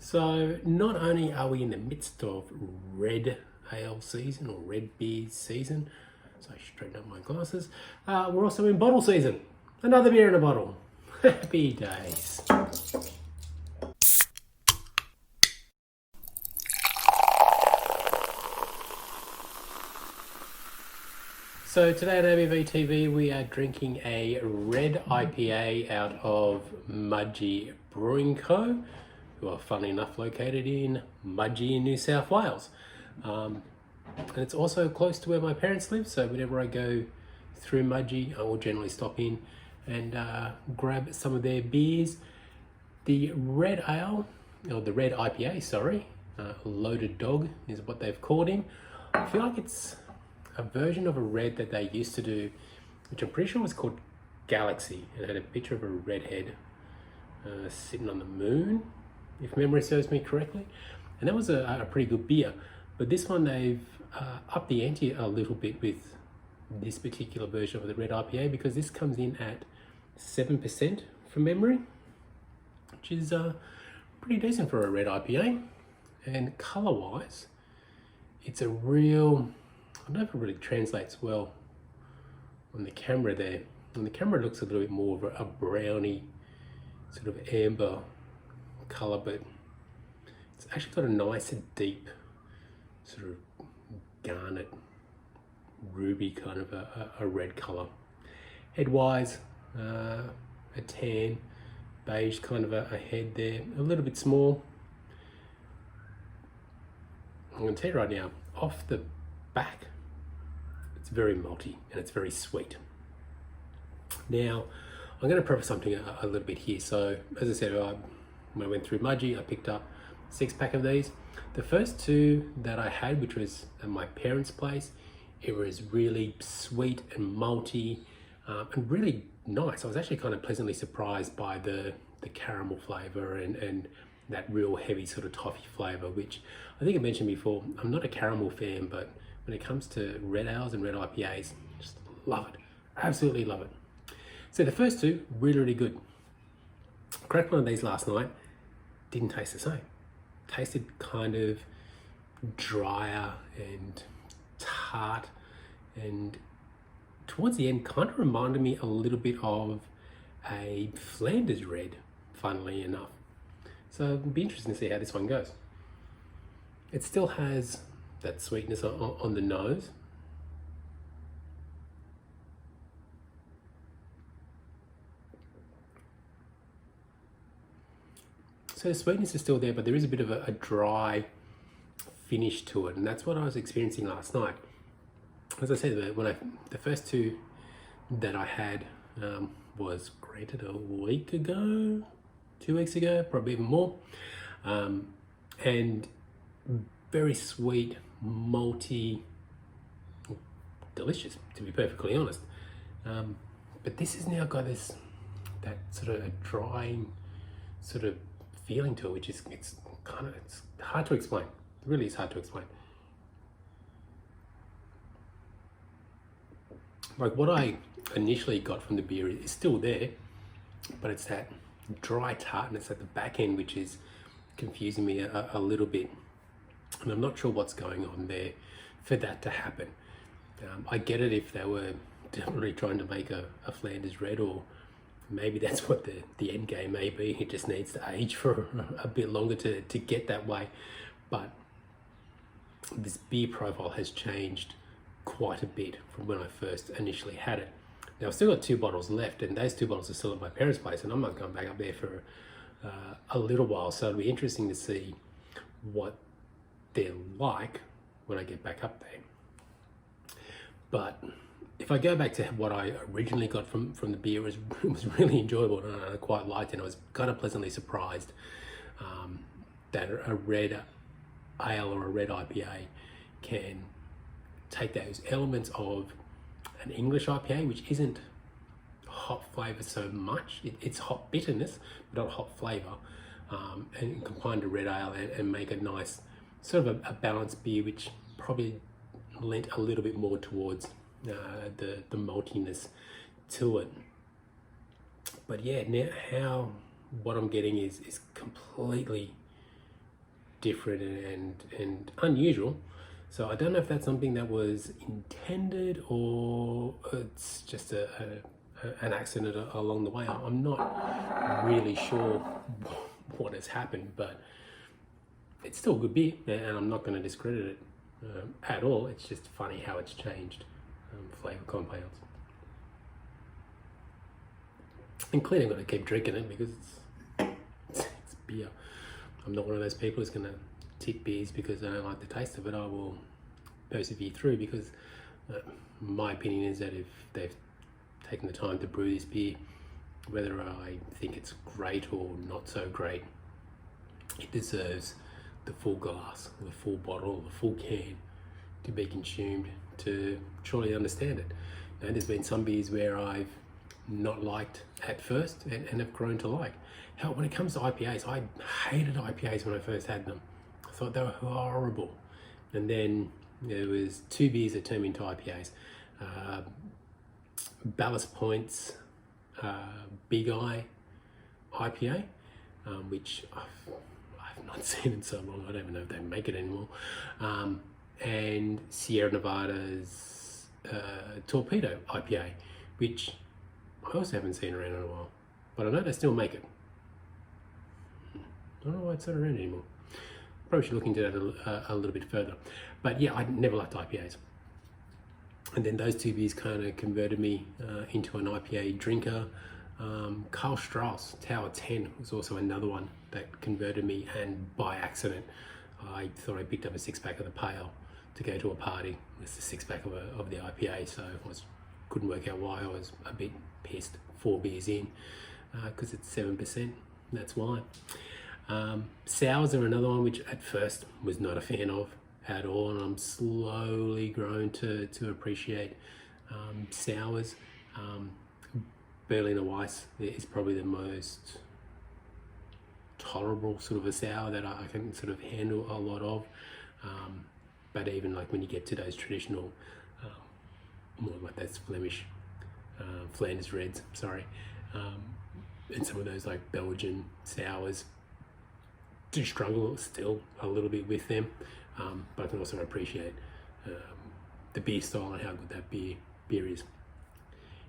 So not only are we in the midst of red ale season or red beer season, so I straighten up my glasses, we're also in bottle season. Another beer in a bottle. Happy days. So today on ABV TV we are drinking a Red IPA out of Mudgee Brewing Co., who are funnily enough located in Mudgee in New South Wales. And it's also close to where my parents live, so whenever I go through Mudgee I will generally stop in and grab some of their beers. The Red Ale, or the Red IPA, sorry, Loaded Dog is what they've called him. I feel like it's a version of a red that they used to do, which I'm pretty sure was called Galaxy, and had a picture of a redhead sitting on the moon, if memory serves me correctly. And that was a pretty good beer. But this one, they've upped the ante a little bit with this particular version of the Red IPA, because this comes in at 7% from memory, which is pretty decent for a Red IPA. And color-wise, it's a real, I don't know if it really translates well on the camera there. On the camera it looks a little bit more of a browny, sort of amber colour, but it's actually got a nice deep sort of garnet, ruby kind of a red colour. Head-wise, a tan, beige kind of a head there, a little bit small. I'm going to tell you right now, off the back, it's very malty and it's very sweet. Now, I'm going to preface something a little bit here. So, as I said, when I went through Mudgee, I picked up a 6-pack of these. The first two that I had, which was at my parents' place, it was really sweet and malty and really nice. I was actually kind of pleasantly surprised by the caramel flavour and that real heavy sort of toffee flavour, which I think I mentioned before. I'm not a caramel fan, but when it comes to red ales and red IPAs, just love it. Absolutely love it. So the first two, really, really good. Cracked one of these last night, didn't taste the same. Tasted kind of drier and tart, and towards the end kind of reminded me a little bit of a Flanders red, funnily enough. So it'll be interesting to see how this one goes. It still has that sweetness on the nose. So the sweetness is still there, but there is a bit of a dry finish to it, and that's what I was experiencing last night. As I said, the first two that I had was granted a week ago, 2 weeks ago, probably even more, and very sweet, malty, delicious, to be perfectly honest. But this has now got that sort of a drying sort of feeling to it, which is it's hard to explain. It really is hard to explain. Like what I initially got from the beer is still there, but it's that dry tartness at the back end which is confusing me a little bit, and I'm not sure what's going on there for that to happen. I get it if they were definitely trying to make a Flanders red, or maybe that's what the end game may be. It just needs to age for a bit longer to get that way. But this beer profile has changed quite a bit from when I first initially had it. Now I've still got 2 bottles left, and those 2 bottles are still at my parents' place, and I'm not going back up there for a little while. So it'll be interesting to see what they're like when I get back up there. But if I go back to what I originally got from the beer, it was really enjoyable, and I quite liked it. I was kind of pleasantly surprised that a red ale or a red IPA can take those elements of an English IPA, which isn't hop flavour so much. It's hop bitterness, but not hop flavour, and combine to red ale and make a nice sort of a balanced beer, which probably lent a little bit more towards the maltiness to it. But yeah, now what I'm getting is completely different and unusual. So I don't know if that's something that was intended or it's just an accident along the way. I'm not really sure what has happened, but it's still good beer, and I'm not going to discredit it at all. It's just funny how it's changed flavor compounds. And clearly I'm going to keep drinking it because it's beer. I'm not one of those people who's going to tip beers because I don't like the taste of it. I will persevere through because my opinion is that if they've taken the time to brew this beer, whether I think it's great or not so great, it deserves the full glass, the full bottle, the full can to be consumed to truly understand it. Now, there's been some beers where I've not liked at first and have grown to like. Hell, when it comes to IPAs, I hated IPAs when I first had them. I thought they were horrible. And then there was two beers that turned me into IPAs. Ballast Point's Big Eye IPA, which I've not seen in so long. I don't even know if they make it anymore. And Sierra Nevada's Torpedo IPA, which I also haven't seen around in a while, but I know they still make it. I don't know why it's not around anymore. Probably should look into that a little bit further. But yeah, I never liked IPAs. And then those two beers kind of converted me into an IPA drinker. Carl Strauss Tower 10 was also another one that converted me, and by accident I thought I picked up a 6-pack of the Pale to go to a party. It's the 6-pack of the IPA, so I couldn't work out why. I was a bit pissed 4 beers in because it's 7%, that's why. Sours are another one which at first was not a fan of at all, and I'm slowly grown to appreciate sours. Berliner Weiss is probably the most tolerable sort of a sour that I can sort of handle a lot of. But even like when you get to those traditional, more like that's Flemish, Flanders Reds, sorry, and some of those like Belgian sours, do struggle still a little bit with them. But I can also appreciate the beer style and how good that beer is.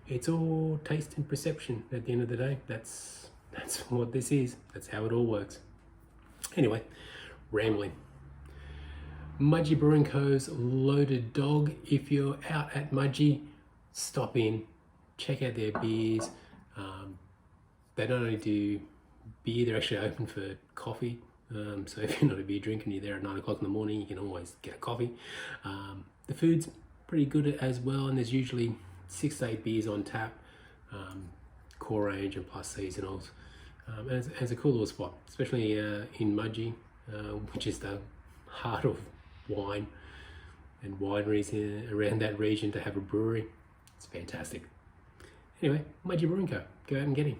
It's all taste and perception at the end of the day. That's what this is. That's how it all works. Anyway, rambling. Mudgee Brewing Co.'s Loaded Dog. If you're out at Mudgee, stop in, check out their beers. They don't only do beer, they're actually open for coffee. So if you're not a beer drinker and you're there at 9 o'clock in the morning, you can always get a coffee. The food's pretty good as well, and there's usually 6 to 8 beers on tap, core range and plus seasonals. And it's a cool little spot, especially in Mudgee, which is the heart of wine and wineries around that region. To have a brewery, it's fantastic. Anyway, Mudgee Brewing Co. Go out and get him.